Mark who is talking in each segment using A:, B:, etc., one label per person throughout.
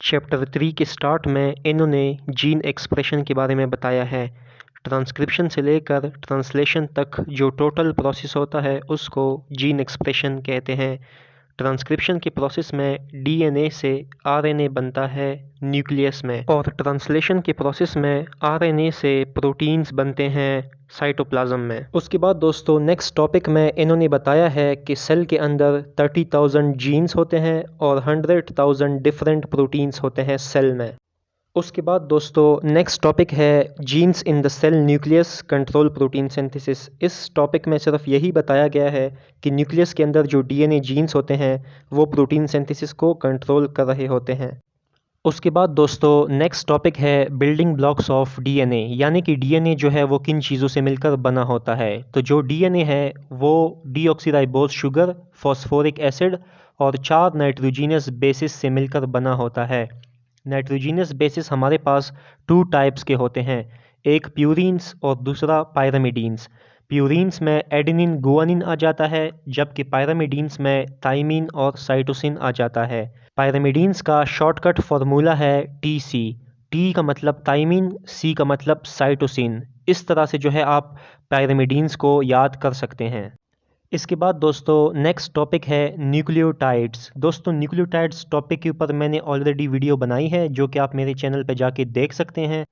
A: Chapter 3 के start में इन्होंने जीन एक्सप्रेशन के बारे में बताया है। ट्रांसक्रिप्शन से लेकर ट्रांसलेशन तक जो टोटल प्रोसेस होता है उसको जीन एक्सप्रेशन कहते हैं। ट्रांसक्रिप्शन के प्रोसेस में डीएनए से आरएनए बनता है न्यूक्लियस में, और ट्रांसलेशन के प्रोसेस में आरएनए से प्रोटीन्स बनते हैं साइटोप्लाज्म में। उसके बाद दोस्तों नेक्स्ट टॉपिक में इन्होंने बताया है कि सेल के अंदर 30,000 जीन्स होते हैं और 100,000 डिफरेंट प्रोटीन्स होते हैं सेल में। उसके बाद दोस्तों नेक्स्ट टॉपिक है genes in the cell nucleus control protein synthesis. इस टॉपिक में सिर्फ यही बताया गया है कि न्यूक्लियस के अंदर जो डीएनए जीन्स होते हैं वो प्रोटीन सिंथेसिस को कंट्रोल कर रहे होते हैं। उसके बाद दोस्तों नेक्स्ट टॉपिक है बिल्डिंग ब्लॉक्स ऑफ डीएनए, यानी कि डीएनए जो है वो किन चीज़ों से मिलकर बना होता है। तो जो डीएनए है वो डीऑक्सीराइबोज शुगर, फॉस्फोरिक एसिड और 4 नाइट्रोजीनियस बेसिस से मिलकर बना होता है। नाइट्रोजीनियस बेसिस हमारे पास 2 टाइप्स के होते हैं, एक प्यूरीन्स और दूसरा पायरामिडीन्स। प्यूरीन्स में एडेनिन गुआनिन आ जाता है, जबकि पायरामिडीन्स में थाइमिन और साइटोसिन आ जाता है। पायरामिडीन्स का शॉर्टकट फार्मूला है TC। T का मतलब थाइमिन, C का मतलब साइटोसिन। इस तरह से जो है आप पायरामिडीन्स को याद कर सकते हैं। इसके बाद दोस्तों नेक्स्ट टॉपिक है न्यूक्लियोटाइड्स। दोस्तों न्यूक्लियोटाइड्स टॉपिक के ऊपर मैंने ऑलरेडी वीडियो बनाई है जो कि आप मेरे चैनल पर जाके देख सकते हैं।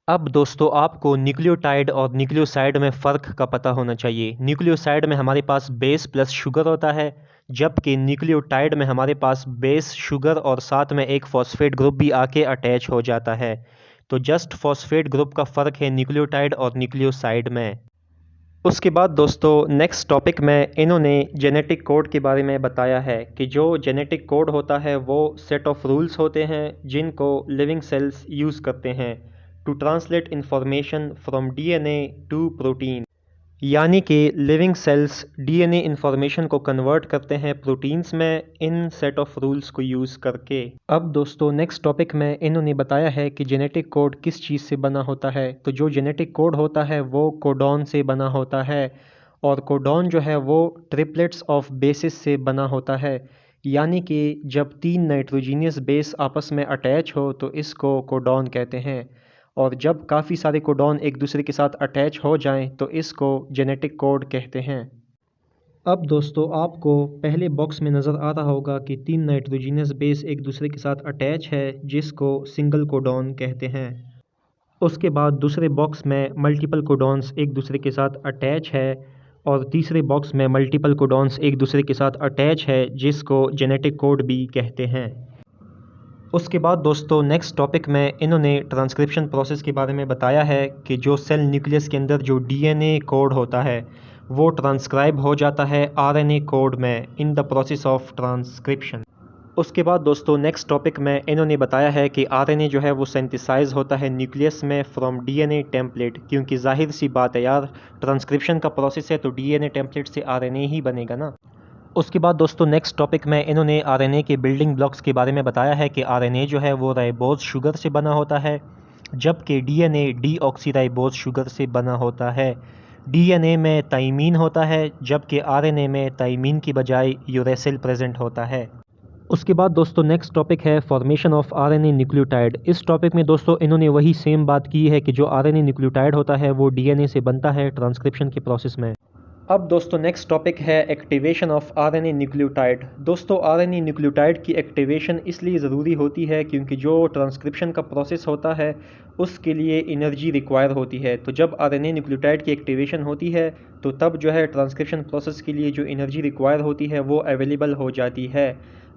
A: अब दोस्तों आपको न्यूक्लियोटाइड और न्यूक्लियोसाइड में फ़र्क का पता होना चाहिए। न्यूक्लियोसाइड में हमारे पास बेस प्लस शुगर होता है, जबकि न्यूक्लियोटाइड में हमारे पास बेस, शुगर और साथ में एक फॉस्फेट ग्रुप भी आके अटैच हो जाता है। तो जस्ट फॉस्फेट ग्रुप का फ़र्क है न्यूक्लियोटाइड और न्यूक्लियोसाइड में। उसके बाद दोस्तों नेक्स्ट टॉपिक में इन्होंने जेनेटिक कोड के बारे में बताया है कि जो जेनेटिक कोड होता है वो सेट ऑफ रूल्स होते हैं जिनको लिविंग सेल्स यूज़ करते हैं to translate information from DNA to protein, यानी कि लिविंग सेल्स डीएनए इंफॉर्मेशन को कन्वर्ट करते हैं प्रोटीन्स में इन सेट ऑफ रूल्स को यूज़ करके। अब दोस्तों नेक्स्ट टॉपिक में इन्होंने बताया है कि जेनेटिक कोड किस चीज़ से बना होता है। तो जो जेनेटिक कोड होता है वो कोडॉन से बना होता है, और कोडॉन जो है वो ट्रिपलेट्स ऑफ बेसिस से बना होता है, यानी कि जब 3 नाइट्रोजीनियस बेस आपस में अटैच हो तो इसको कोडॉन कहते हैं, और जब काफ़ी सारे कोडॉन एक दूसरे के साथ अटैच हो जाएं तो इसको जेनेटिक कोड कहते हैं। अब दोस्तों आपको पहले बॉक्स में नज़र आ रहा होगा कि 3 नाइट्रोजीनियस बेस एक दूसरे के साथ अटैच है जिसको सिंगल कोडॉन कहते हैं। उसके बाद दूसरे बॉक्स में मल्टीपल कोडॉन्स एक दूसरे के साथ अटैच है, और तीसरे बॉक्स में मल्टीपल कोडॉन्स एक दूसरे के साथ अटैच है जिसको जेनेटिक कोड भी कहते हैं। उसके बाद दोस्तों नेक्स्ट टॉपिक में इन्होंने ट्रांसक्रिप्शन प्रोसेस के बारे में बताया है कि जो सेल न्यूक्लियस के अंदर जो डीएनए कोड होता है वो ट्रांसक्राइब हो जाता है आरएनए कोड में in the process of transcription. उसके बाद दोस्तों नेक्स्ट टॉपिक में इन्होंने बताया है कि आरएनए जो है वो सिंथेसाइज होता है न्यूक्लियस में फ्रॉम डीएनए टेम्पलेट, क्योंकि जाहिर सी बात है यार, ट्रांसक्रिप्शन का प्रोसेस है तो डीएनए टेम्पलेट से आरएनए ही बनेगा ना। उसके बाद दोस्तों नेक्स्ट टॉपिक में इन्होंने आरएनए के बिल्डिंग ब्लॉक्स के बारे में बताया है कि आरएनए जो है वो राइबोज शुगर से बना होता है, जबकि डीएनए डीऑक्सीराइबोज शुगर से बना होता है। डीएनए में थाइमीन होता है, जबकि आरएनए में थाइमीन की बजाय यूरेसिल प्रेजेंट होता है। उसके बाद दोस्तों नेक्स्ट टॉपिक है फॉर्मेशन ऑफ आरएनए न्यूक्लियोटाइड। इस टॉपिक में दोस्तों इन्होंने वही सेम बात की है कि जो आरएनए न्यूक्लियोटाइड होता है वो डीएनए से बनता है ट्रांसक्रिप्शन के प्रोसेस में। अब दोस्तों नेक्स्ट टॉपिक है एक्टिवेशन ऑफ आरएनए न्यूक्लियोटाइड। दोस्तों आरएनए न्यूक्लियोटाइड की एक्टिवेशन इसलिए ज़रूरी होती है क्योंकि जो ट्रांसक्रिप्शन का प्रोसेस होता है उसके लिए एनर्जी रिक्वायर होती है। तो जब आरएनए न्यूक्लियोटाइड की एक्टिवेशन होती है तो तब जो है ट्रांसक्रिप्शन प्रोसेस के लिए जो एनर्जी रिक्वायर होती है वो अवेलेबल हो जाती है।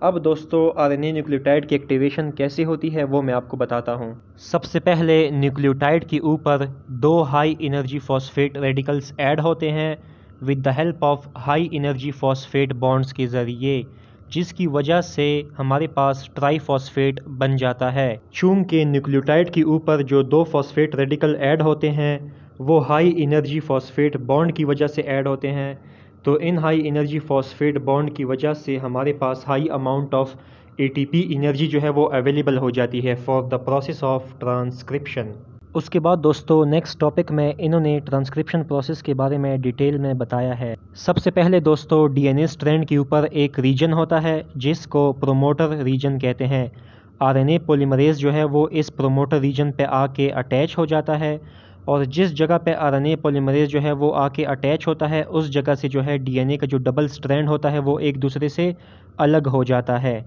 A: अब दोस्तों आरएनए न्यूक्लियोटाइड की एक्टिवेशन कैसे होती है वो मैं आपको बताता हूँ। सबसे पहले न्यूक्लियोटाइड के ऊपर 2 high energy phosphate radicals add होते हैं with the help of high energy phosphate bonds के ज़रिए, जिसकी वजह से हमारे पास ट्राईफॉस्फेट बन जाता है। चूँकि न्यूक्लियोटाइड के ऊपर जो 2 फॉस्फेट रेडिकल ऐड होते हैं वो हाई एनर्जी फॉस्फेट बॉन्ड की वजह से ऐड होते हैं, तो इन हाई एनर्जी फॉस्फेट बॉन्ड की वजह से हमारे पास high amount of ATP energy जो है वो अवेलेबल हो जाती है for the process of transcription. उसके बाद दोस्तों नेक्स्ट टॉपिक में इन्होंने ट्रांसक्रिप्शन प्रोसेस के बारे में डिटेल में बताया है। सबसे पहले दोस्तों डीएनए स्ट्रैंड के ऊपर एक रीजन होता है जिसको प्रोमोटर रीजन कहते हैं, आरएनए पॉलीमरेज़ जो है वो इस प्रोमोटर रीजन पे आके अटैच हो जाता है, और जिस जगह पे आरएनए पॉलीमरेज़ जो है वो आके अटैच होता है उस जगह से जो है डीएनए का जो डबल स्ट्रैंड होता है वो एक दूसरे से अलग हो जाता है।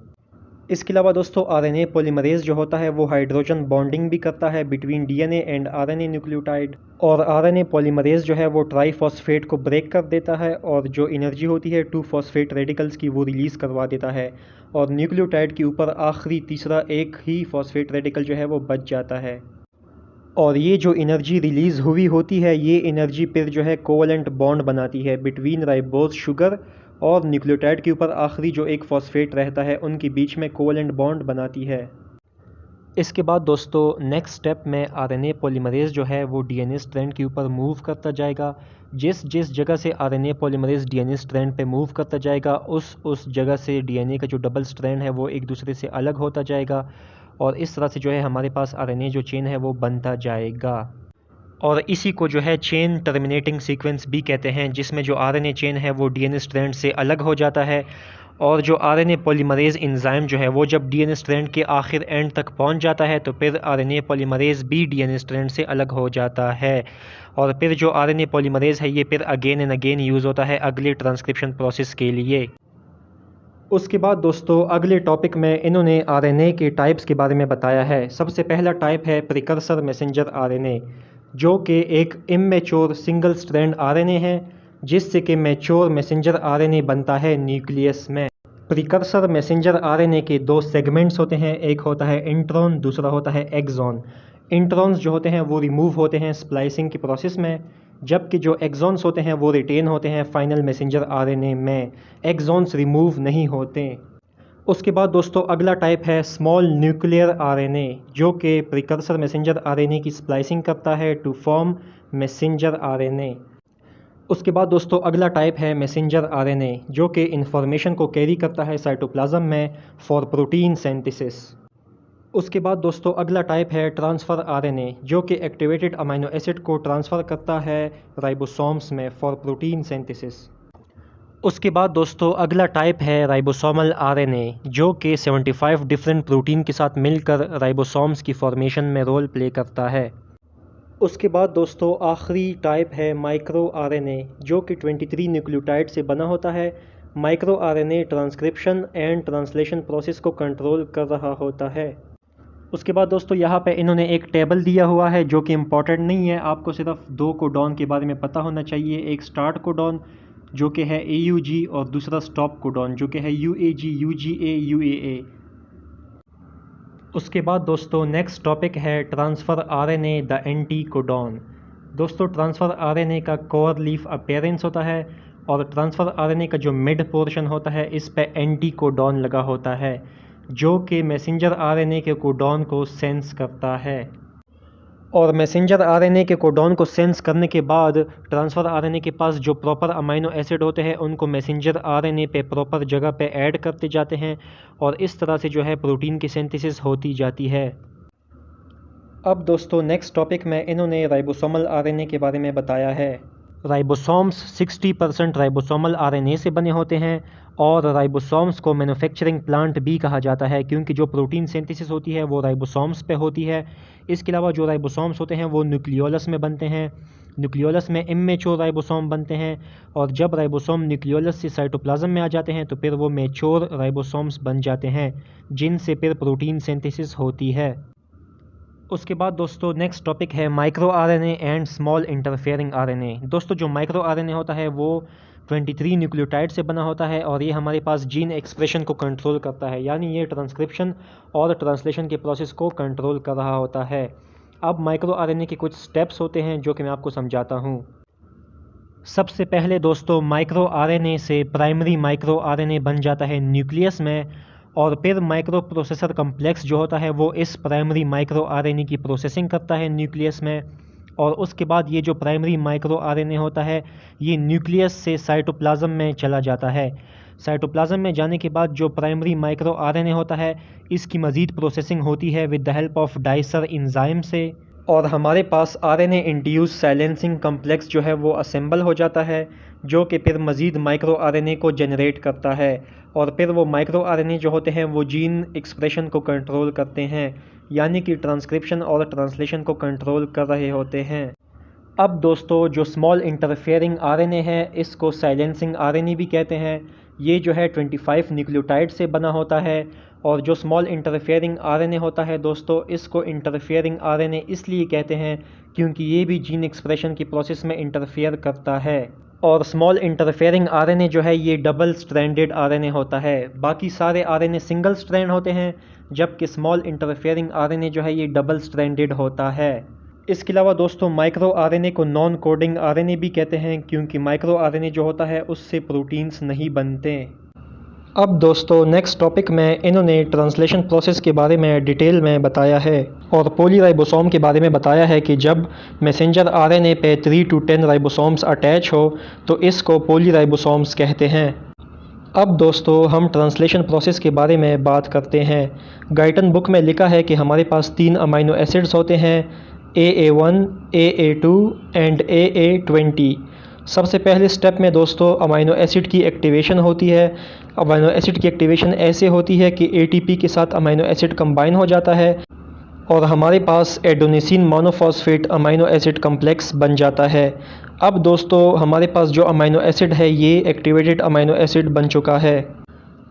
A: इसके अलावा दोस्तों आरएनए पॉलीमरेज़ जो होता है वो हाइड्रोजन बॉन्डिंग भी करता है between DNA and RNA nucleotide, और आरएनए पॉलीमरेज़ जो है वो ट्राईफॉस्फेट को ब्रेक कर देता है और जो एनर्जी होती है 2 फॉस्फेट रेडिकल्स की वो रिलीज़ करवा देता है, और न्यूक्लियोटाइड के ऊपर आखिरी तीसरा एक ही फॉस्फेट रेडिकल जो है वो बच जाता है। और ये जो एनर्जी रिलीज़ हुई होती है ये एनर्जी फिर जो है कोवलेंट बॉन्ड बनाती है बिटवीन राइबोज शुगर और न्यूक्लियोटाइड के ऊपर आखिरी जो एक फॉस्फेट रहता है उनके बीच में कोवलेंट बॉन्ड बनाती है। इसके बाद दोस्तों नेक्स्ट स्टेप में आरएनए पॉलीमरेज़ जो है वो डीएनए स्ट्रैंड के ऊपर मूव करता जाएगा। जिस जिस जगह से आरएनए पॉलीमरेज़ डीएनए स्ट्रैंड पे मूव करता जाएगा उस जगह से डीएनए का जो डबल स्ट्रैंड है वो एक दूसरे से अलग होता जाएगा, और इस तरह से जो है हमारे पास आरएनए जो चेन है वो बनता जाएगा। और इसी को जो है चेन टर्मिनेटिंग सीक्वेंस भी कहते हैं, जिसमें जो आरएनए चेन है वो डीएनए स्ट्रैंड से अलग हो जाता है, और जो आरएनए पॉलीमरेज़ एंजाइम जो है वो जब डीएनए स्ट्रैंड के आखिर एंड तक पहुंच जाता है तो फिर आरएनए पॉलीमरेज़ भी डीएनए स्ट्रैंड से अलग हो जाता है, और फिर जो आरएनए पॉलीमरेज़ है ये फिर अगेन एंड अगेन यूज़ होता है अगले ट्रांसक्रिप्शन प्रोसेस के लिए। उसके बाद दोस्तों अगले टॉपिक में इन्होंने आरएनए के टाइप्स के बारे में बताया है। सबसे पहला टाइप है प्रिकर्सर मैसेंजर आरएनए, जो कि एक इमेच्योर सिंगल स्ट्रैंड आरएनए है जिससे कि मैच्योर मैसेंजर आरएनए बनता है न्यूक्लियस में। प्रिकर्सर मैसेंजर आरएनए के दो सेगमेंट्स होते हैं, एक होता है इंट्रॉन, दूसरा होता है एक्सॉन। इंट्रॉन्स जो होते हैं वो रिमूव होते हैं स्प्लाइसिंग की प्रोसेस में, जबकि जो एक्सॉन्स होते हैं वो रिटेन होते हैं फाइनल मैसेंजर आरएनए में। एक्सॉन्स रिमूव नहीं होते। उसके बाद दोस्तों अगला टाइप है स्मॉल न्यूक्लियर आरएनए, जो कि प्रिकर्सर मैसेंजर आरएनए की स्प्लाइसिंग करता है टू फॉर्म मैसेंजर आरएनए। उसके बाद दोस्तों अगला टाइप है मैसेंजर आरएनए, जो कि इंफॉर्मेशन को कैरी करता है साइटोप्लाज्म में फॉर प्रोटीन सिंथेसिस। उसके बाद दोस्तों अगला टाइप है ट्रांसफ़र आरएनए, जो कि एक्टिवेटेड अमीनो एसिड को ट्रांसफ़र करता है राइबोसोम्स में फॉर प्रोटीन सिंथेसिस। उसके बाद दोस्तों अगला टाइप है राइबोसोमल आरएनए, जो कि 75 डिफरेंट प्रोटीन के साथ मिलकर राइबोसोम्स की फॉर्मेशन में रोल प्ले करता है। उसके बाद दोस्तों आखिरी टाइप है माइक्रो आरएनए, जो कि 23 न्यूक्लियोटाइड से बना होता है। Micro RNA transcription and translation process को कंट्रोल कर रहा होता है। उसके बाद दोस्तों यहाँ पे इन्होंने एक टेबल दिया हुआ है जो कि इम्पॉर्टेंट नहीं है, आपको सिर्फ दो कोडॉन के बारे में पता होना चाहिए। एक स्टार्ट कोडॉन जो कि है AUG और दूसरा स्टॉप कोडॉन जो कि है UAG, UGA, UAA। उसके बाद दोस्तों नेक्स्ट टॉपिक है transfer RNA the anti codon. दोस्तों ट्रांसफ़र आरएनए का कोर लीफ अपीयरेंस होता है, और ट्रांसफ़र आरएनए का जो मिड पोर्शन होता है इस पे एंटी कोडॉन लगा होता है, जो कि मैसेंजर आरएनए के कोडॉन को सेंस करता है। और मैसेंजर आरएनए के कोडॉन को सेंस करने के बाद ट्रांसफ़र आरएनए के पास जो प्रॉपर अमीनो एसिड होते हैं उनको मैसेंजर आरएनए पे प्रॉपर जगह पे ऐड करते जाते हैं, और इस तरह से जो है प्रोटीन की सिंथेसिस होती जाती है। अब दोस्तों नेक्स्ट टॉपिक में इन्होंने राइबोसोमल आरएनए के बारे में बताया है। राइबोसोम्स 60% राइबोसोमल आरएनए से बने होते हैं, और राइबोसोम्स को मैन्युफैक्चरिंग प्लांट भी कहा जाता है क्योंकि जो प्रोटीन सिंथेसिस होती है वो राइबोसोम्स पे होती है। इसके अलावा जो राइबोसोम्स होते हैं वो न्यूक्लियोलस में बनते हैं। न्यूक्लियोलस में इमेच्योर राइबोसोम बनते हैं, और जब राइबोसोम न्यूक्लियोलस से साइटोप्लाज्म में आ जाते हैं तो फिर वो मैच्योर राइबोसोम्स बन जाते हैं, जिनसे फिर प्रोटीन सिंथेसिस होती है। उसके बाद दोस्तों नेक्स्ट टॉपिक है micro RNA and small interfering RNA. दोस्तों जो माइक्रो आरएनए होता है वो 23 न्यूक्लियोटाइड से बना होता है, और ये हमारे पास जीन एक्सप्रेशन को कंट्रोल करता है, यानी ये ट्रांसक्रिप्शन और ट्रांसलेशन के प्रोसेस को कंट्रोल कर रहा होता है। अब माइक्रो आरएनए के कुछ स्टेप्स होते हैं जो कि मैं आपको समझाता हूँ। सबसे पहले दोस्तों माइक्रो आरएनए से प्राइमरी माइक्रो आरएनए बन जाता है न्यूक्लियस में, और फिर माइक्रो प्रोसेसर कम्प्लेक्स जो होता है वो इस प्राइमरी माइक्रो आरएनए की प्रोसेसिंग करता है न्यूक्लियस में, और उसके बाद ये जो प्राइमरी माइक्रो आरएनए होता है ये न्यूक्लियस से साइटोप्लाज्म में चला जाता है। साइटोप्लाज्म में जाने के बाद जो प्राइमरी माइक्रो आरएनए होता है इसकी मज़ीद प्रोसेसिंग होती है with the help of dicer enzyme से, और हमारे पास आरएनए इंड्यूस साइलेंसिंग कम्प्लेक्स जो है वो असेंबल हो जाता है, जो कि फिर मज़ीद माइक्रो आरएनए को जनरेट करता है और फिर वो माइक्रो आरएनए जो होते हैं वो जीन एक्सप्रेशन को कंट्रोल करते हैं, यानी कि ट्रांसक्रिप्शन और ट्रांसलेशन को कंट्रोल कर रहे होते हैं। अब दोस्तों जो स्मॉल इंटरफेयरिंग आरएनए है इसको साइलेंसिंग आरएनए भी कहते हैं। ये जो है 25 न्यूक्लियोटाइड से बना होता है और जो स्मॉल इंटरफेयरिंग आरएनए होता है दोस्तों, इसको इंटरफेयरिंग आरएनए इसलिए कहते हैं क्योंकि ये भी जीन एक्सप्रेशन की प्रोसेस में इंटरफेयर करता है। और स्मॉल इंटरफेयरिंग आरएनए जो है ये डबल स्ट्रैंडेड आरएनए होता है, बाकी सारे आरएनए सिंगल स्ट्रैंड होते हैं, जबकि स्मॉल इंटरफेयरिंग आरएनए जो है ये डबल स्ट्रैंडेड होता है। इसके अलावा दोस्तों माइक्रो आरएनए को नॉन कोडिंग आरएनए भी कहते हैं क्योंकि माइक्रो आरएनए जो होता है उससे प्रोटीन्स नहीं बनते। अब दोस्तों नेक्स्ट टॉपिक में इन्होंने ट्रांसलेशन प्रोसेस के बारे में डिटेल में बताया है और पॉलीराइबोसोम के बारे में बताया है कि जब मैसेंजर आरएनए पे 3 to 10 राइबोसोम्स अटैच हो तो इसको पॉलीराइबोसोम्स कहते हैं। अब दोस्तों हम ट्रांसलेशन प्रोसेस के बारे में बात करते हैं। गाइटन बुक में लिखा है कि हमारे पास 3 अमाइनो एसिड्स होते हैं, AA1, AA2 एंड AA20। सबसे पहले स्टेप में दोस्तों अमाइनो एसिड की एक्टिवेशन होती है। अमाइनो एसिड की एक्टिवेशन ऐसे होती है कि ATP के साथ अमाइनो एसिड कंबाइन हो जाता है और हमारे पास adenosine monophosphate amino acid complex बन जाता है। अब दोस्तों हमारे पास जो अमाइनो एसिड है ये एक्टिवेटेड अमाइनो एसिड बन चुका है।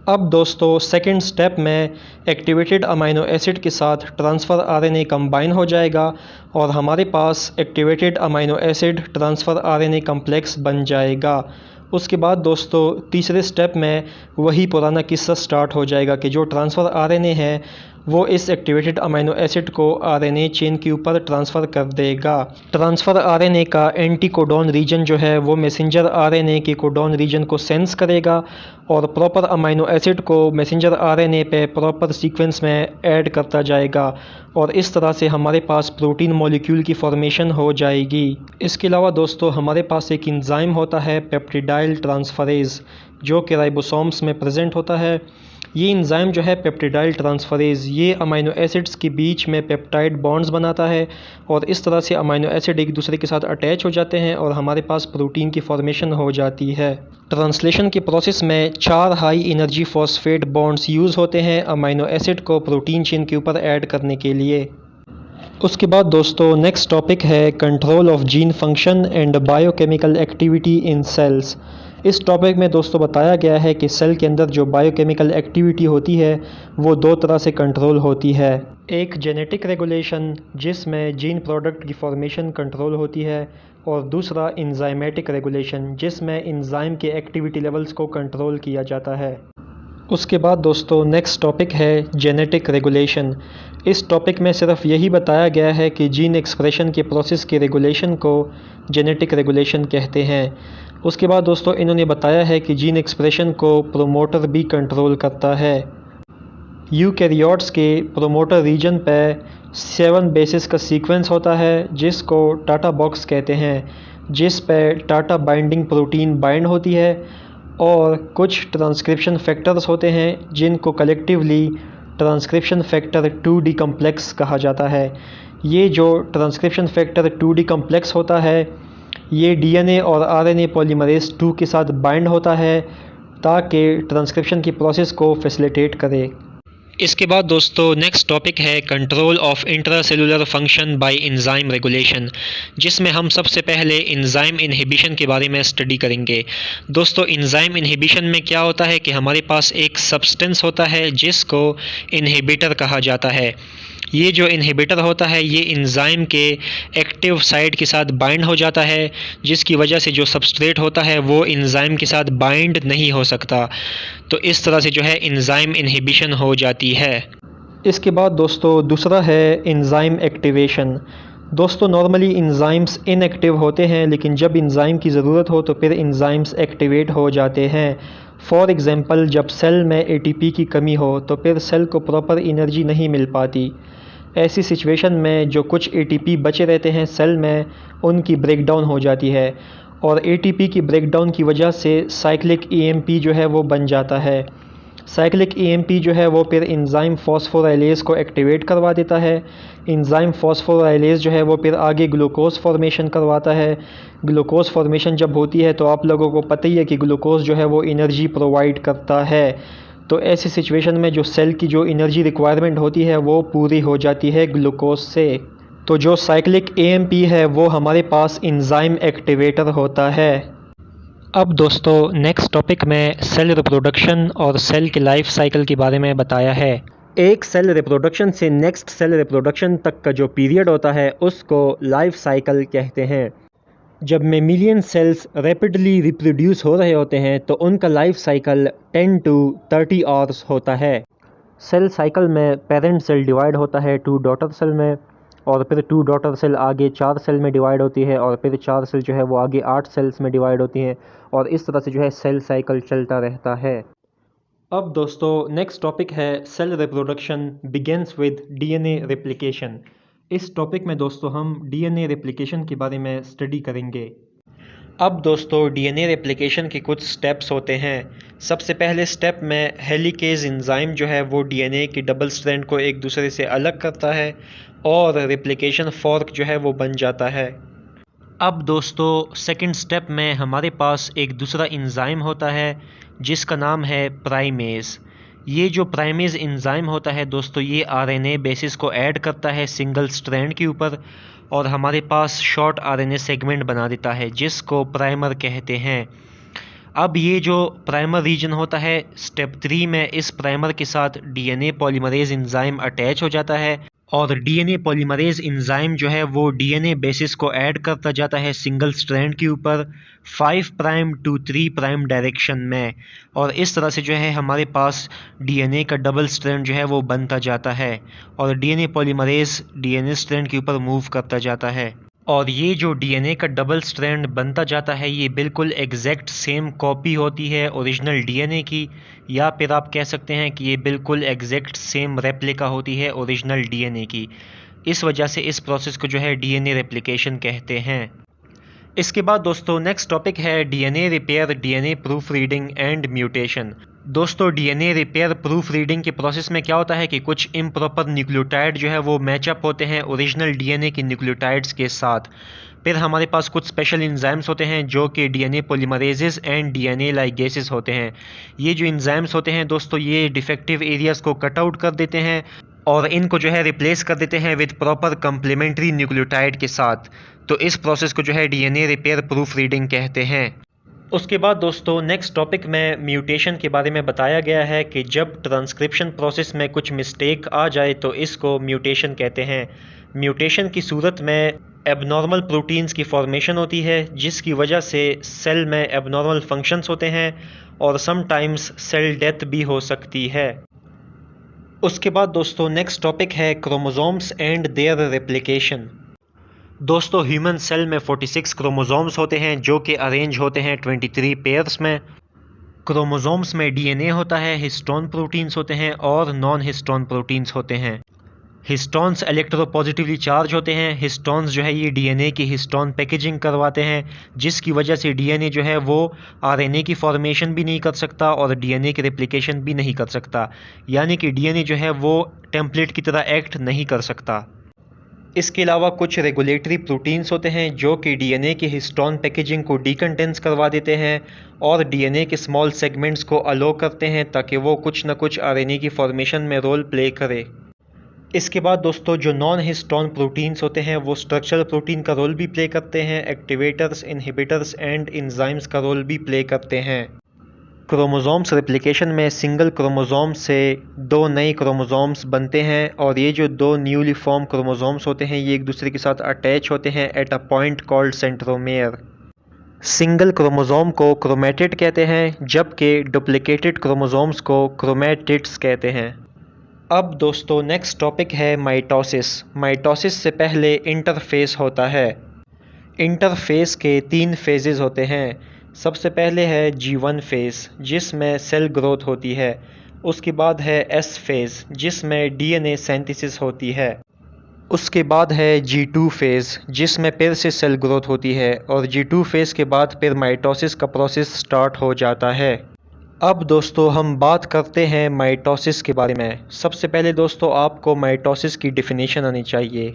A: अब दोस्तों सेकंड स्टेप में एक्टिवेटेड अमाइनो एसिड के साथ ट्रांसफ़र आरएनए कंबाइन हो जाएगा और हमारे पास activated amino acid transfer RNA complex बन जाएगा। उसके बाद दोस्तों तीसरे स्टेप में वही पुराना किस्सा स्टार्ट हो जाएगा कि जो ट्रांसफ़र आरएनए है वो इस एक्टिवेटेड अमाइनो एसिड को आरएनए चेन के ऊपर ट्रांसफ़र कर देगा। ट्रांसफ़र आरएनए का एंटी कोडॉन रीजन जो है वो मैसेंजर आरएनए के कोडॉन रीजन को सेंस करेगा और प्रॉपर अमाइनो एसिड को मैसेंजर आरएनए पे प्रॉपर सीक्वेंस में ऐड करता जाएगा और इस तरह से हमारे पास प्रोटीन मॉलिक्यूल की फॉर्मेशन हो जाएगी। इसके अलावा दोस्तों हमारे पास एक एंजाइम होता है पेप्टिडाइल ट्रांसफरेज, जो कि राइबोसोम्स में प्रेजेंट होता है। ये एंजाइम जो है पेप्टिडाइल ट्रांसफरेज ये अमाइनो एसिड्स के बीच में पेप्टाइड बॉन्ड्स बनाता है और इस तरह से अमाइनो एसिड एक दूसरे के साथ अटैच हो जाते हैं और हमारे पास प्रोटीन की फॉर्मेशन हो जाती है। ट्रांसलेशन के प्रोसेस में 4 high energy phosphate bonds use होते हैं अमाइनो एसिड को प्रोटीन चेन के ऊपर ऐड करने के लिए। उसके बाद दोस्तों नेक्स्ट टॉपिक है control of gene function and biochemical activity in cells. इस टॉपिक में दोस्तों बताया गया है कि सेल के अंदर जो बायोकेमिकल एक्टिविटी होती है वो 2 तरह से कंट्रोल होती है। एक जेनेटिक रेगुलेशन जिसमें जीन प्रोडक्ट की फॉर्मेशन कंट्रोल होती है और दूसरा एंजाइमेटिक रेगुलेशन जिसमें एंजाइम के एक्टिविटी लेवल्स को कंट्रोल किया जाता है। उसके बाद दोस्तों नेक्स्ट टॉपिक है जेनेटिक रेगुलेशन। इस टॉपिक में सिर्फ यही बताया गया है कि जीन एक्सप्रेशन के प्रोसेस के रेगुलेशन को जेनेटिक रेगुलेशन कहते हैं। उसके बाद दोस्तों इन्होंने बताया है कि जीन एक्सप्रेशन को प्रोमोटर भी कंट्रोल करता है। यूकैरियोट्स के प्रोमोटर रीजन पर 7 बेसिस का सीक्वेंस होता है जिसको टाटा बॉक्स कहते हैं, जिस पर टाटा बाइंडिंग प्रोटीन बाइंड होती है और कुछ ट्रांसक्रिप्शन फैक्टर्स होते हैं जिनको collectively transcription factor 2D complex कहा जाता है। ये जो ट्रांसक्रिप्शन फैक्टर 2D कम्प्लेक्स होता है ये DNA और RNA पॉलीमरेज 2 के साथ बाइंड होता है ताकि ट्रांसक्रिप्शन की प्रोसेस को फैसिलिटेट करे। इसके बाद दोस्तों नेक्स्ट टॉपिक है control of intracellular function by enzyme regulation, जिसमें हम सबसे पहले एंजाइम इनहिबिशन के बारे में स्टडी करेंगे। दोस्तों एंजाइम इनहिबिशन में क्या होता है कि हमारे पास एक सब्सटेंस होता है जिसको इनहिबिटर कहा जाता है। ये जो इनहिबिटर होता है ये एंजाइम के एक्टिव साइट के साथ बाइंड हो जाता है, जिसकी वजह से जो सबस्ट्रेट होता है वो एंजाइम के साथ बाइंड नहीं हो सकता। तो इस तरह से जो है एंजाइम इनहिबिशन हो जाती है। इसके बाद दोस्तों दूसरा है एंजाइम एक्टिवेशन। दोस्तों नॉर्मली एंजाइम्स इनएक्टिव होते हैं, लेकिन जब एंजाइम की ज़रूरत हो तो फिर एंजाइम्स एक्टिवेट हो जाते हैं। फॉर एग्ज़ाम्पल जब सेल में ATP की कमी हो तो फिर सेल को प्रॉपर एनर्जी नहीं मिल पाती। ऐसी सिचुएशन में जो कुछ ATP बचे रहते हैं सेल में उनकी ब्रेकडाउन हो जाती है और ATP की ब्रेकडाउन की वजह से साइक्लिक EMP जो है वो बन जाता है। साइक्लिक ईएमपी जो है वो फिर एंजाइम फॉस्फोराइलेज को एक्टिवेट करवा देता है। एंजाइम फॉस्फोराइलेज जो है वो फिर आगे ग्लूकोज फॉर्मेशन करवाता है। ग्लूकोज फॉर्मेशन जब होती है तो आप लोगों को पता ही है कि ग्लूकोज जो है वो एनर्जी प्रोवाइड करता है। तो ऐसी सिचुएशन में जो सेल की जो एनर्जी रिक्वायरमेंट होती है वो पूरी हो जाती है ग्लूकोज से। तो जो साइक्लिक ईएमपी है वो हमारे पास एंजाइम एक्टिवेटर होता है। अब दोस्तों नेक्स्ट टॉपिक में सेल रिप्रोडक्शन और सेल के लाइफ साइकिल के बारे में बताया है। एक सेल रिप्रोडक्शन से नेक्स्ट सेल रिप्रोडक्शन तक का जो पीरियड होता है उसको लाइफ साइकिल कहते हैं। जब मेमिलियन सेल्स रैपिडली रिप्रोड्यूस हो रहे होते हैं तो उनका लाइफ साइकिल 10 to 30 आवर्स होता है। सेल साइकिल में पेरेंट सेल डिवाइड होता है 2 डॉटर सेल में, और फिर 2 डॉटर सेल आगे 4 सेल में डिवाइड होती है, और फिर 4 सेल जो है वो आगे 8 सेल्स में डिवाइड होती हैं, और इस तरह से जो है सेल साइकिल चलता रहता है। अब दोस्तों नेक्स्ट टॉपिक है cell reproduction begins with DNA replication. इस टॉपिक में दोस्तों हम डीएनए रेप्लिकेशन के बारे में स्टडी करेंगे। अब दोस्तों डीएनए रेप्लिकेशन के कुछ स्टेप्स होते हैं। सबसे पहले स्टेप में हेलिकेज एंजाइम जो है वो डीएनए की डबल स्ट्रैंड को एक दूसरे से अलग करता है और रेप्लिकेशन फॉर्क जो है वो बन जाता है। अब दोस्तों सेकंड स्टेप में हमारे पास एक दूसरा एंजाइम होता है जिसका नाम है प्राइमेज। ये जो प्राइमेज एंजाइम होता है दोस्तों ये आरएनए बेसिस को ऐड करता है सिंगल स्ट्रैंड के ऊपर और हमारे पास शॉर्ट आरएनए सेगमेंट बना देता है जिसको प्राइमर कहते हैं। अब ये जो प्राइमर रीजन होता है स्टेप 3 में इस प्राइमर के साथ डीएनए पॉलीमरेज एंजाइम अटैच हो जाता है और डीएनए पॉलीमरेज एंजाइम जो है वो डीएनए बेसिस को ऐड करता जाता है सिंगल स्ट्रैंड के ऊपर 5 प्राइम टू 3 प्राइम डायरेक्शन में, और इस तरह से जो है हमारे पास डीएनए का डबल स्ट्रैंड जो है वो बनता जाता है और डीएनए पॉलीमरेज डीएनए स्ट्रैंड के ऊपर मूव करता जाता है। और ये जो डीएनए का डबल स्ट्रैंड बनता जाता है ये बिल्कुल एग्जैक्ट सेम कॉपी होती है ओरिजिनल डीएनए की, या फिर आप कह सकते हैं कि ये बिल्कुल एग्जैक्ट सेम रेप्लिका होती है ओरिजिनल डीएनए की। इस वजह से इस प्रोसेस को जो है डीएनए रेप्लिकेशन कहते हैं। इसके बाद दोस्तों नेक्स्ट टॉपिक है DNA repair, DNA proof reading and mutation. दोस्तों डीएनए रिपेयर प्रूफ रीडिंग के प्रोसेस में क्या होता है कि कुछ इम्प्रॉपर न्यूक्लियोटाइड जो है वो मैचअप होते हैं ओरिजिनल डीएनए के न्यूक्लियोटाइड्स के साथ। फिर हमारे पास कुछ स्पेशल एंजाइम्स होते हैं जो कि डीएनए पॉलीमरेजेस एंड डीएनए लाइगेसेस होते हैं। ये जो एंजाइम्स होते हैं दोस्तों ये डिफेक्टिव एरियाज़ को कट आउट कर देते हैं और इनको जो है रिप्लेस कर देते हैं विद प्रॉपर कम्प्लीमेंट्री न्यूक्लियोटाइड के साथ। तो इस प्रोसेस को जो है डीएनए रिपेयर प्रूफ रीडिंग कहते हैं। उसके बाद दोस्तों नेक्स्ट टॉपिक में म्यूटेशन के बारे में बताया गया है कि जब ट्रांसक्रिप्शन प्रोसेस में कुछ मिस्टेक आ जाए तो इसको म्यूटेशन कहते हैं। म्यूटेशन की सूरत में एबनॉर्मल प्रोटीन्स की फॉर्मेशन होती है जिसकी वजह से सेल में एबनॉर्मल फंक्शंस होते हैं और समटाइम्स सेल डेथ भी हो सकती है। उसके बाद दोस्तों नेक्स्ट टॉपिक है क्रोमोसोम्स एंड देयर रेप्लिकेशन। दोस्तों ह्यूमन सेल में 46 क्रोमोसोम्स होते हैं जो कि अरेंज होते हैं 23 पेयर्स में। क्रोमोसोम्स में डीएनए होता है, हिस्टोन प्रोटीन्स होते हैं और नॉन हिस्टोन प्रोटीन्स होते हैं। हिस्टोन्स इलेक्ट्रोपॉजिटिवली चार्ज होते हैं। हिस्टोन्स जो है ये डीएनए की हिस्टोन पैकेजिंग करवाते हैं जिसकी वजह से डीएनए जो है वो आरएनए की फॉर्मेशन भी नहीं कर सकता और डीएनए की रेप्लिकेशन भी नहीं कर सकता, यानी कि डीएनए जो है वो टेम्पलेट की तरह एक्ट नहीं कर सकता। इसके अलावा कुछ रेगुलेटरी प्रोटीन्स होते हैं जो कि डीएनए की हिस्टोन पैकेजिंग को डीकंडेंस करवा देते हैं और डीएनए के स्मॉल सेगमेंट्स को अलो करते हैं ताकि वो कुछ न कुछ आरएनए की फॉर्मेशन में रोल प्ले करे। इसके बाद दोस्तों जो नॉन हिस्टोन प्रोटीन्स होते हैं वो स्ट्रक्चरल प्रोटीन का रोल भी प्ले करते हैं, एक्टिवेटर्स, इनहिबिटर्स एंड एंजाइम्स का रोल भी प्ले करते हैं। क्रोमोसोम्स रेप्लिकेशन में सिंगल क्रोमोसोम से 2 नए क्रोमोसोम्स बनते हैं और ये जो 2 न्यूली फॉर्म क्रोमोसोम्स होते हैं ये एक दूसरे के साथ अटैच होते हैं at a point called centromere. Single chromosome को क्रोमेटिड कहते हैं जबकि डुप्लिकेटेड क्रोमोसोम्स को क्रोमेटिड्स कहते हैं। अब दोस्तों नेक्स्ट टॉपिक है माइटोसिस। माइटोसिस से पहले इंटरफेस होता है। इंटरफेस के 3 फेजेस होते हैं। सबसे पहले है G1 फेज़ जिसमें सेल ग्रोथ होती है। उसके बाद है S फेज़ जिसमें डीएनए सिंथेसिस होती है। उसके बाद है G2 फेज़ जिसमें फिर से सेल ग्रोथ होती है और G2 फेज़ के बाद फिर माइटोसिस का प्रोसेस स्टार्ट हो जाता है। अब दोस्तों हम बात करते हैं माइटोसिस के बारे में। सबसे पहले दोस्तों आपको माइटोसिस की डेफिनेशन आनी चाहिए।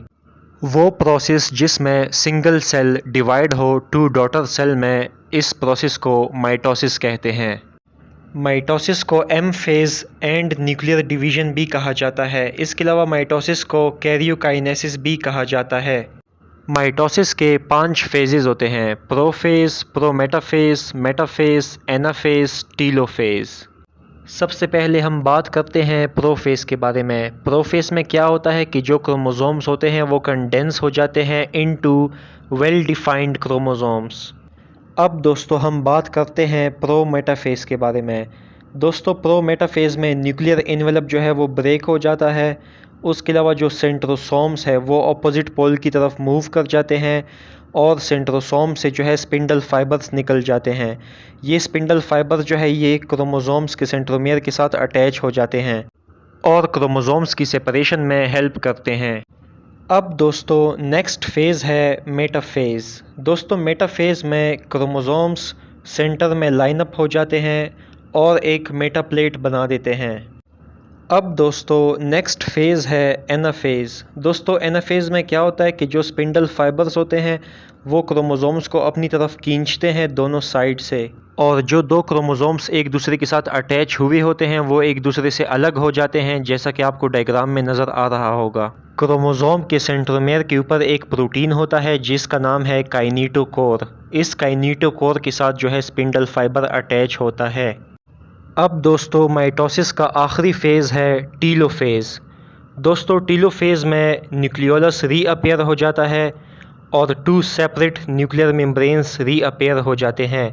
A: वो प्रोसेस जिसमें सिंगल सेल डिवाइड हो टू डॉटर सेल में, इस प्रोसेस को माइटोसिस कहते हैं। माइटोसिस को M phase and nuclear division भी कहा जाता है। इसके अलावा माइटोसिस को कैरियोकाइनेसिस भी कहा जाता है। माइटोसिस के 5 फेजेस होते हैं: प्रोफेज, प्रोमेटाफेज, मेटाफेज, एनाफेज, टीलोफेज। सबसे पहले हम बात करते हैं प्रोफेज के बारे में। प्रोफेज में क्या होता है कि जो क्रोमोसोम्स होते हैं वो कंडेंस हो जाते हैं इनटू वेल डिफाइंड क्रोमोसोम्स। अब दोस्तों हम बात करते हैं प्रोमेटाफेज के बारे में। दोस्तों प्रोमेटाफेज में न्यूक्लियर एनवेलप जो है वो ब्रेक हो जाता है। उसके अलावा जो सेंट्रोसोम्स है वो अपोजिट पोल की तरफ मूव कर जाते हैं और सेंट्रोसोम से जो है स्पिंडल फाइबर्स निकल जाते हैं। ये स्पिंडल फाइबर्स जो है ये क्रोमोसोम्स के सेंट्रोमियर के साथ अटैच हो जाते हैं और क्रोमोसोम्स की सेपरेशन में हेल्प करते हैं। अब दोस्तों नेक्स्ट फेज़ है मेटाफेज़। दोस्तों मेटाफेज़ में क्रोमोसोम्स सेंटर में लाइनअप हो जाते हैं और एक मेटाप्लेट बना देते हैं। अब दोस्तों नेक्स्ट फेज़ है एनाफेज़। दोस्तों एनाफेज़ में क्या होता है कि जो स्पिंडल फाइबर्स होते हैं वो क्रोमोसोम्स को अपनी तरफ खींचते हैं दोनों साइड से, और जो दो क्रोमोसोम्स एक दूसरे के साथ अटैच हुए होते हैं वो एक दूसरे से अलग हो जाते हैं, जैसा कि आपको डायग्राम में नज़र आ रहा होगा। क्रोमोसोम के सेंट्रोमेयर के ऊपर एक प्रोटीन होता है जिसका नाम है काइनेटोकोर। इस काइनेटोकोर के साथ जो है स्पिंडल फाइबर अटैच होता है। अब दोस्तों माइटोसिस का आखिरी फेज़ है टीलोफेज़। दोस्तों टीलोफेज़ में न्यूक्लियोलस रीअपेयर हो जाता है और 2 सेपरेट न्यूक्लियर मेम्ब्रेन्स रीअपेयर हो जाते हैं।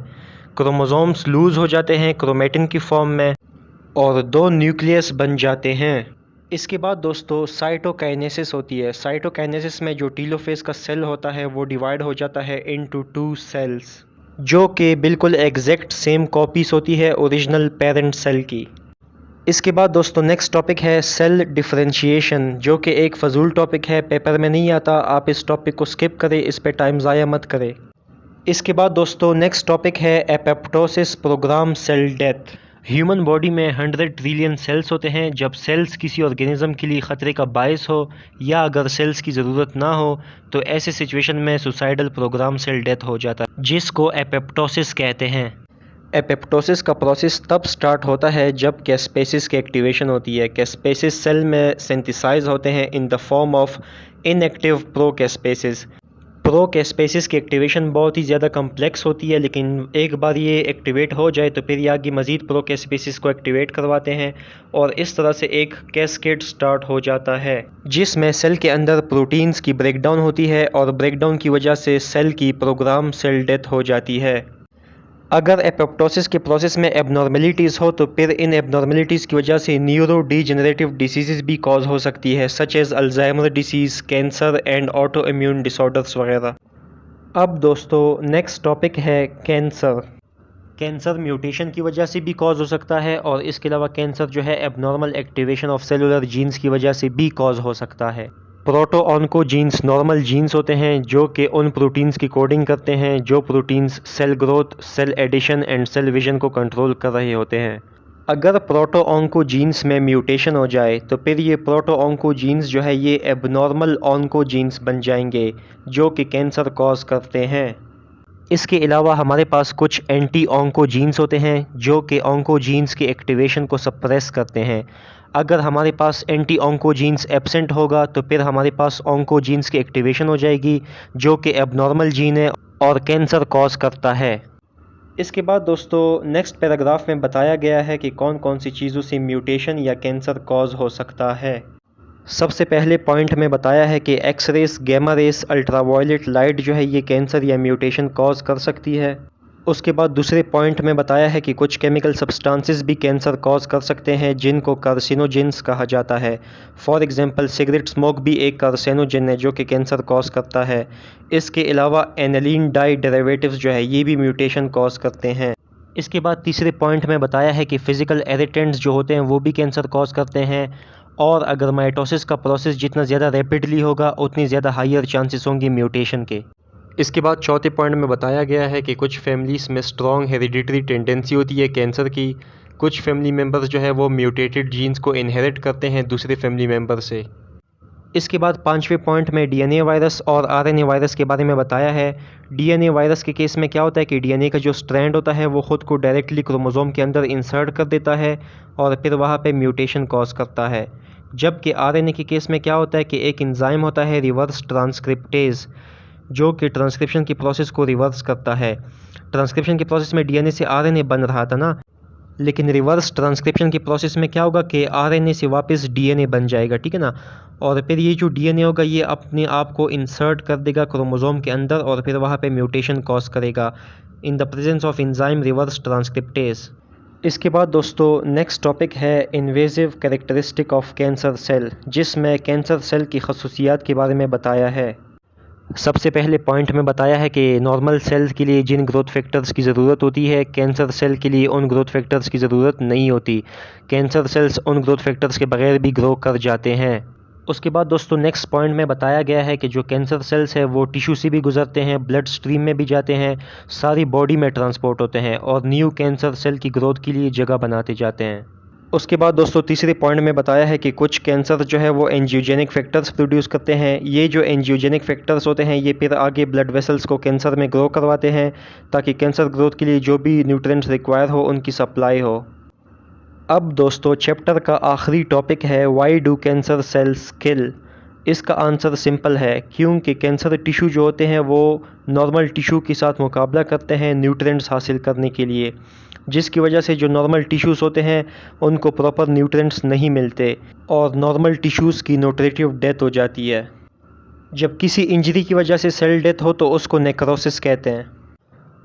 A: क्रोमोसोम्स लूज़ हो जाते हैं क्रोमेटिन की फॉर्म में और 2 न्यूक्लियस बन जाते हैं। इसके बाद दोस्तों साइटोकाइनेसिस होती है। साइटोकाइनेसिस में जो टीलोफेज़ का सेल होता है वो डिवाइड हो जाता है इनटू 2 सेल्स, जो कि बिल्कुल एग्जैक्ट सेम कॉपीज होती है ओरिजिनल पेरेंट सेल की। इसके बाद दोस्तों नेक्स्ट टॉपिक है सेल डिफरेंशिएशन, जो कि एक फजूल टॉपिक है, पेपर में नहीं आता। आप इस टॉपिक को स्किप करें, इस पे टाइम ज़ाया मत करें। इसके बाद दोस्तों नेक्स्ट टॉपिक है apoptosis program cell death. Human body में 100 ट्रिलियन सेल्स होते हैं। जब सेल्स किसी ऑर्गेनिज्म के लिए ख़तरे का बायस हो या अगर सेल्स की ज़रूरत ना हो तो ऐसे सिचुएशन में सुसाइडल प्रोग्राम सेल डेथ हो जाता है, जिसको एपोप्टोसिस कहते हैं। एपोप्टोसिस का प्रोसेस तब स्टार्ट होता है जब कैस्पेसिस की एक्टिवेशन होती है। कैस्पेसिस सेल में सिंथेसाइज होते हैं in the form of inactive procaspases. Procaspases की एक्टिवेशन बहुत ही ज़्यादा कम्प्लेक्स होती है, लेकिन एक बार ये एक्टिवेट हो जाए तो फिर ये आगे मज़ीद प्रोकैस्पेसिस को एक्टिवेट करवाते हैं और इस तरह से एक कैस्केड स्टार्ट हो जाता है जिसमें सेल के अंदर प्रोटीन्स की ब्रेकडाउन होती है और ब्रेकडाउन की वजह से सेल की प्रोग्राम सेल डेथ हो जाती है। अगर एपोप्टोसिस के प्रोसेस में एबनॉर्मेलिटीज़ हो तो फिर इन एबनॉर्मेलिटीज़ की वजह से न्यूरो डिजेनरेटिव डिसीज़ भी कॉज हो सकती है, such as Alzheimer disease, cancer and auto immune disorders वगैरह। अब दोस्तों नेक्स्ट टॉपिक है कैंसर। कैंसर म्यूटेशन की वजह से भी कॉज हो सकता है और इसके अलावा कैंसर जो है abnormal activation of cellular genes की वजह से भी कॉज हो सकता है। प्रोटोऑन्कोजीन्स नॉर्मल जीन्स होते हैं जो कि उन प्रोटीन्स की कोडिंग करते हैं जो proteins cell growth, cell addition and cell vision को कंट्रोल कर रहे होते हैं। अगर प्रोटोऑन्कोजीन्स में म्यूटेशन हो जाए तो फिर ये प्रोटोऑन्कोजीन्स जो है ये एबनॉर्मल ऑन्कोजीन्स बन जाएंगे जो कि कैंसर कॉज करते हैं। इसके अलावा हमारे पास कुछ एंटी ऑन्कोजीन्स होते हैं जो कि ऑन्कोजीन्स की एक्टिवेशन को सप्रेस करते हैं। अगर हमारे पास एंटी ऑन्कोजीन्स एब्सेंट होगा तो फिर हमारे पास ऑन्कोजीन्स की एक्टिवेशन हो जाएगी जो कि एबनॉर्मल जीन है और कैंसर कॉज करता है। इसके बाद दोस्तों नेक्स्ट पैराग्राफ में बताया गया है कि कौन कौन सी चीज़ों से म्यूटेशन या कैंसर कॉज हो सकता है। सबसे पहले पॉइंट में बताया है कि X rays, gamma rays, ultraviolet light जो है ये कैंसर या म्यूटेशन कॉज कर सकती है। उसके बाद दूसरे पॉइंट में बताया है कि कुछ केमिकल सब्सटेंसेस भी कैंसर कॉज कर सकते हैं जिनको कार्सिनोजेंस कहा जाता है। फॉर एग्जांपल सिगरेट स्मोक भी एक कार्सिनोजेन है जो कि कैंसर कॉज करता है। इसके अलावा एनिलीन डाई डेरिवेटिव्स जो है ये भी म्यूटेशन कॉज करते हैं। इसके बाद तीसरे पॉइंट में बताया है कि फिज़िकल इरिटेंट्स जो होते हैं वो भी कैंसर कॉज करते हैं और अगर माइटोसिस का प्रोसेस जितना ज़्यादा रैपिडली होगा उतनी ज़्यादा हायर चांसेस होंगे म्यूटेशन के। इसके बाद चौथे पॉइंट में बताया गया है कि कुछ फैमिलीज़ में स्ट्रॉन्ग हेरिडिटरी टेंडेंसी होती है कैंसर की, कुछ फैमिली मेम्बर्स जो है वो म्यूटेटेड जीन्स को इनहेरिट करते हैं दूसरे फैमिली मेम्बर से। इसके बाद 5वें पॉइंट में डीएनए वायरस और आरएनए वायरस के बारे में बताया है। डीएनए वायरस के केस में क्या होता है कि डीएनए का जो स्ट्रैंड होता है वो ख़ुद को डायरेक्टली क्रोमोसोम के अंदर इंसर्ट कर देता है और फिर वहाँ पे म्यूटेशन कॉज करता है। जबकि आरएनए के केस में क्या होता है कि एक एंजाइम होता है रिवर्स ट्रांसक्रिप्टेज, जो कि ट्रांसक्रिप्शन की प्रोसेस को रिवर्स करता है। ट्रांसक्रिप्शन की प्रोसेस में डीएनए से आरएनए बन रहा था ना, लेकिन रिवर्स ट्रांसक्रिप्शन की प्रोसेस में क्या होगा कि आरएनए से वापस डीएनए बन जाएगा, ठीक है ना। और फिर ये जो डीएनए होगा ये अपने आप को इंसर्ट कर देगा क्रोमोसोम के अंदर और फिर वहाँ पे म्यूटेशन कॉज करेगा in the presence of enzyme reverse transcriptase. इसके बाद दोस्तों नेक्स्ट टॉपिक है invasive characteristic of cancer cell, जिसमें कैंसर सेल की खसूसियात के बारे में बताया है। सबसे पहले पॉइंट में बताया है कि नॉर्मल सेल्स के लिए जिन ग्रोथ फैक्टर्स की ज़रूरत होती है कैंसर सेल के लिए उन ग्रोथ फैक्टर्स की ज़रूरत नहीं होती। कैंसर सेल्स उन ग्रोथ फैक्टर्स के बगैर भी ग्रो कर जाते हैं। उसके बाद दोस्तों नेक्स्ट पॉइंट में बताया गया है कि जो कैंसर सेल्स है वो टिश्यू से भी गुजरते हैं, ब्लड स्ट्रीम में भी जाते हैं, सारी बॉडी में ट्रांसपोर्ट होते हैं और न्यू कैंसर सेल की ग्रोथ के लिए जगह बनाते जाते हैं। उसके बाद दोस्तों तीसरे पॉइंट में बताया है कि कुछ कैंसर जो है वो एंजियोजेनिक फैक्टर्स प्रोड्यूस करते हैं। ये जो एंजियोजेनिक फैक्टर्स होते हैं ये फिर आगे ब्लड वेसल्स को कैंसर में ग्रो करवाते हैं ताकि कैंसर ग्रोथ के लिए जो भी न्यूट्रिएंट्स रिक्वायर हो उनकी सप्लाई हो। अब दोस्तों चैप्टर का आखिरी टॉपिक है वाई डू कैंसर सेल्स किल। इसका आंसर सिंपल है, क्योंकि कैंसर टिश्यू जो होते हैं वो नॉर्मल टिश्यू के साथ मुकाबला करते हैं न्यूट्रिएंट्स हासिल करने के लिए, जिसकी वजह से जो नॉर्मल टिश्यूज़ होते हैं उनको प्रॉपर न्यूट्रिएंट्स नहीं मिलते और नॉर्मल टिश्यूज़ की न्यूट्रिटिव डेथ हो जाती है। जब किसी इंजरी की वजह से सेल डेथ हो तो उसको नेक्रोसिस कहते हैं।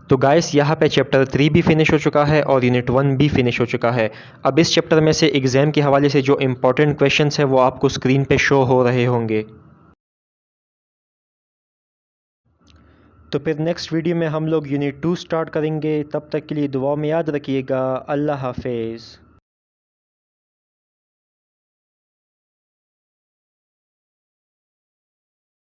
A: तो गाइस यहाँ पे चैप्टर 3 भी फिनिश हो चुका है और यूनिट 1 भी फिनिश हो चुका है। अब इस चैप्टर में से एग्ज़ाम के हवाले से जो इम्पोर्टेंट क्वेश्चंस है वो आपको स्क्रीन पे शो हो रहे होंगे। तो फिर नेक्स्ट वीडियो में हम लोग यूनिट 2 स्टार्ट करेंगे। तब तक के लिए दुआ में याद रखिएगा। अल्लाह हाफिज़।